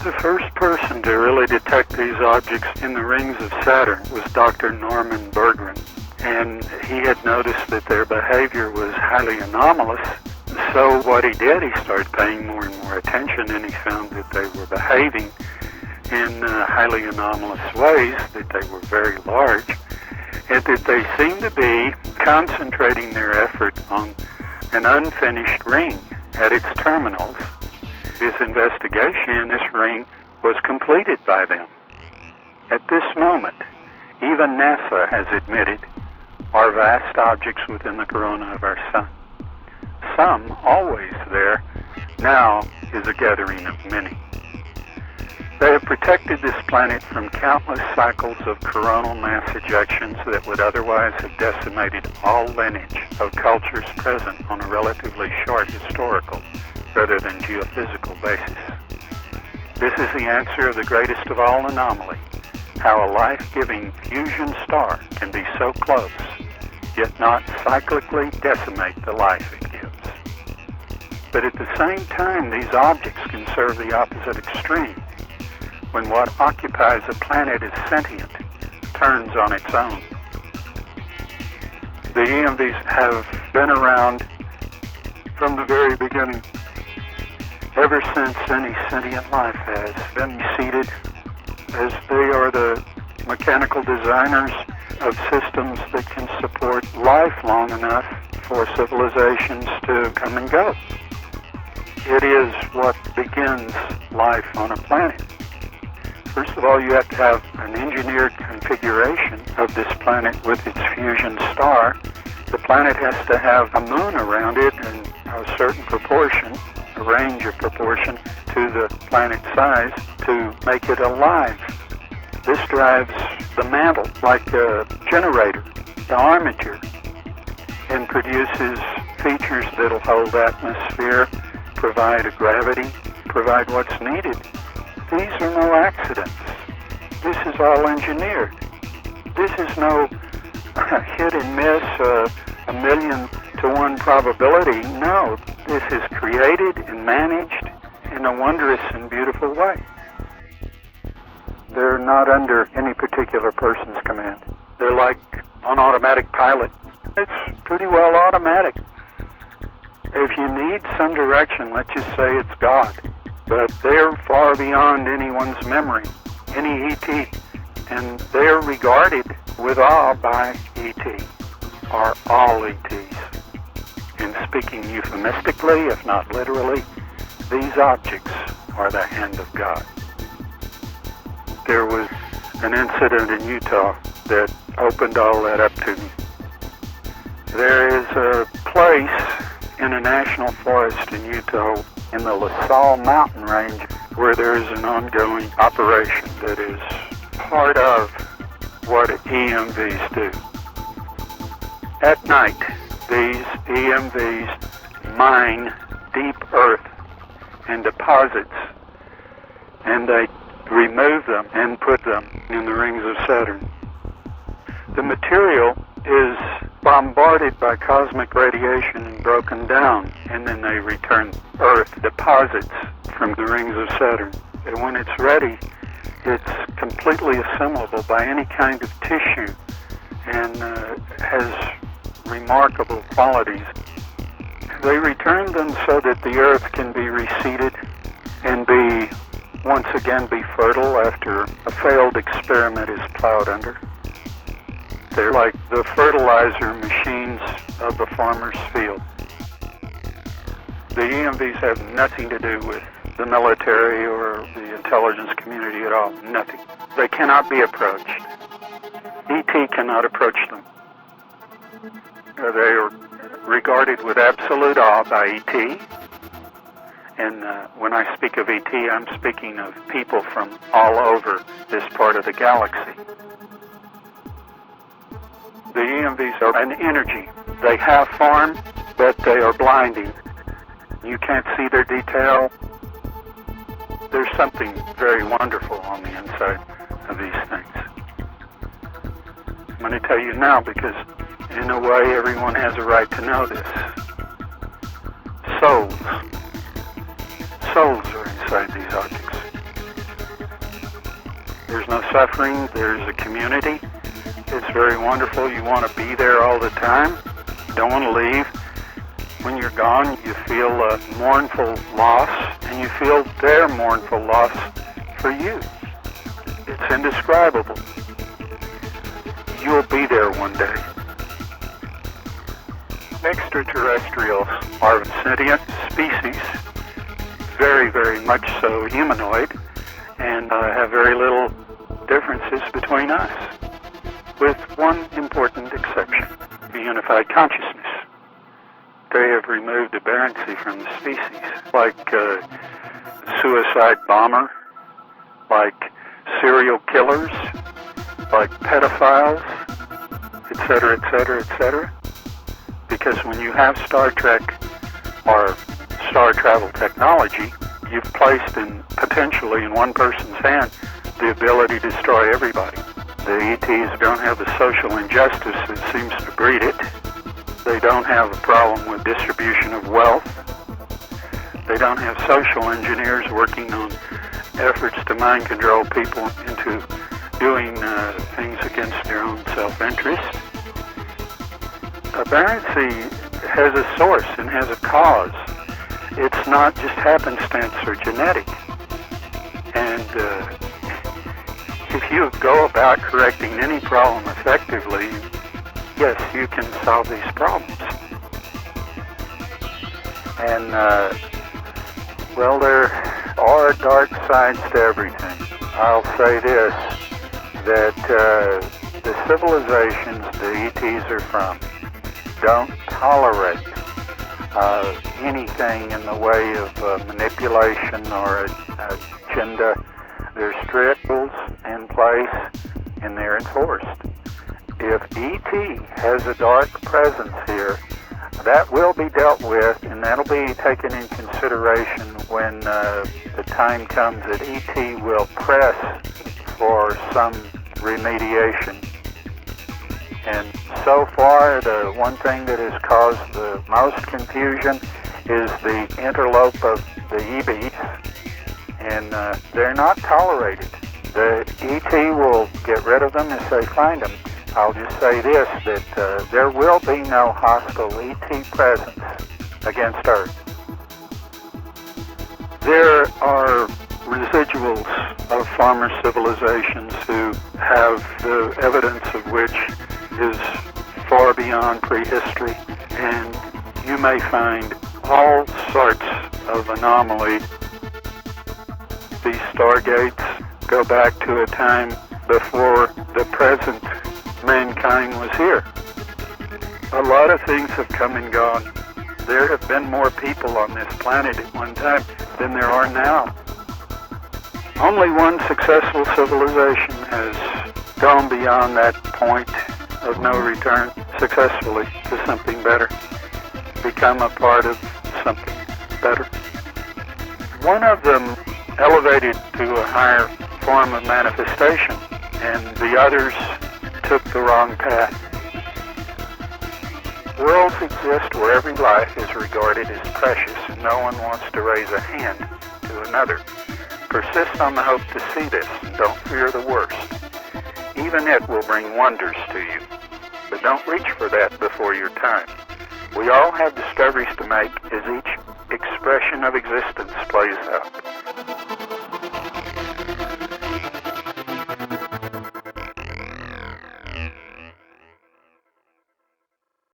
The first person to really detect these objects in the rings of Saturn was Dr. Norman Bergrun, and he had noticed that their behavior was highly anomalous. So what he did, he started paying more and more attention, and he found that they were behaving in highly anomalous ways, that they were very large, and that they seemed to be concentrating their effort on an unfinished ring at its terminals. This investigation in this ring was completed by them. At this moment, even NASA has admitted are vast objects within the corona of our sun. Some always there, now is a gathering of many. They have protected this planet from countless cycles of coronal mass ejections that would otherwise have decimated all lineage of cultures present on a relatively short historical rather than geophysical basis. This is the answer of the greatest of all anomaly, how a life-giving fusion star can be so close, yet not cyclically decimate the life it gives. But at the same time, these objects can serve the opposite extreme, when what occupies a planet is sentient, turns on its own. The EMVs have been around from the very beginning, ever since any sentient life has been seated, as they are the mechanical designers of systems that can support life long enough for civilizations to come and go. It is what begins life on a planet. First of all, you have to have an engineered configuration of this planet with its fusion star. The planet has to have a moon around it in a certain proportion, a range of proportion to the planet size to make it alive. This drives the mantle like a generator, the armature, and produces features that'll hold atmosphere, provide a gravity, provide what's needed. These are no accidents. This is all engineered. This is no hit and miss, a 1,000,000 probability. No, this is created and managed in a wondrous and beautiful way. They're not under any particular person's command. They're like on automatic pilot. It's pretty well automatic. If you need some direction, let's just say it's God. But they're far beyond anyone's memory, any ET. And they're regarded with awe by ET, or all ETs. And speaking euphemistically, if not literally, these objects are the hand of God. There was an incident in Utah that opened all that up to me. There is a place in a national forest in Utah in the La Salle mountain range where there is an ongoing operation that is part of what EMVs do. At night, these EMVs mine deep earth and deposits, and they remove them and put them in the rings of Saturn. The material is bombarded by cosmic radiation and broken down, and then they return earth deposits from the rings of Saturn. And when it's ready, it's completely assimilable by any kind of tissue and has remarkable qualities. They return them so that the earth can be reseeded and once again be fertile after a failed experiment is plowed under. They're like the fertilizer machines of the farmer's field. The EMVs have nothing to do with the military or the intelligence community at all. Nothing. They cannot be approached. ET cannot approach them. They are regarded with absolute awe by ET. And when I speak of ET, I'm speaking of people from all over this part of the galaxy. The EMVs are an energy. They have form, but they are blinding. You can't see their detail. There's something very wonderful on the inside of these things. I'm going to tell you now because, in a way, everyone has a right to know this. Souls are inside these objects. There's no suffering. There's a community. It's very wonderful. You want to be there all the time. You don't want to leave. When you're gone, you feel a mournful loss, and you feel their mournful loss for you. It's indescribable. You'll be there one day. Extraterrestrials are sentient species, very, very much so humanoid, and have very little differences between us, with one important exception: the unified consciousness. They have removed aberrancy from the species, like suicide bomber, like serial killers, like pedophiles, etc., etc., etc. Because when you have Star Trek or star travel technology, you've placed potentially in one person's hand the ability to destroy everybody. The ETs don't have the social injustice that seems to breed it. They don't have a problem with distribution of wealth. They don't have social engineers working on efforts to mind control people into doing things against their own self-interest. Aberrancy has a source and has a cause. It's not just happenstance or genetic. And if you go about correcting any problem effectively, yes, you can solve these problems. And, well, there are dark sides to everything. I'll say this, that the civilizations the ETs are from don't tolerate anything in the way of manipulation or agenda. There's strict rules in place, and they're enforced. If ET has a dark presence here, that will be dealt with, and that'll be taken in consideration when the time comes that ET will press for some remediation. And so far, the one thing that has caused the most confusion is the interlope of the EVs, and they're not tolerated. The ET will get rid of them as they find them. I'll just say this, that there will be no hostile ET presence against Earth. There are residuals of former civilizations who have the evidence of which is far beyond prehistory, and you may find all sorts of anomaly. These stargates go back to a time before the present mankind was here. A lot of things have come and gone. There have been more people on this planet at one time than there are now. Only one successful civilization has gone beyond that point of no return successfully to something better, become a part of something better. One of them elevated to a higher form of manifestation, and the others took the wrong path. Worlds exist where every life is regarded as precious, and no one wants to raise a hand to another. Persist on the hope to see this, and don't fear the worst. Even it will bring wonders to you, but don't reach for that before your time. We all have discoveries to make as each expression of existence plays out.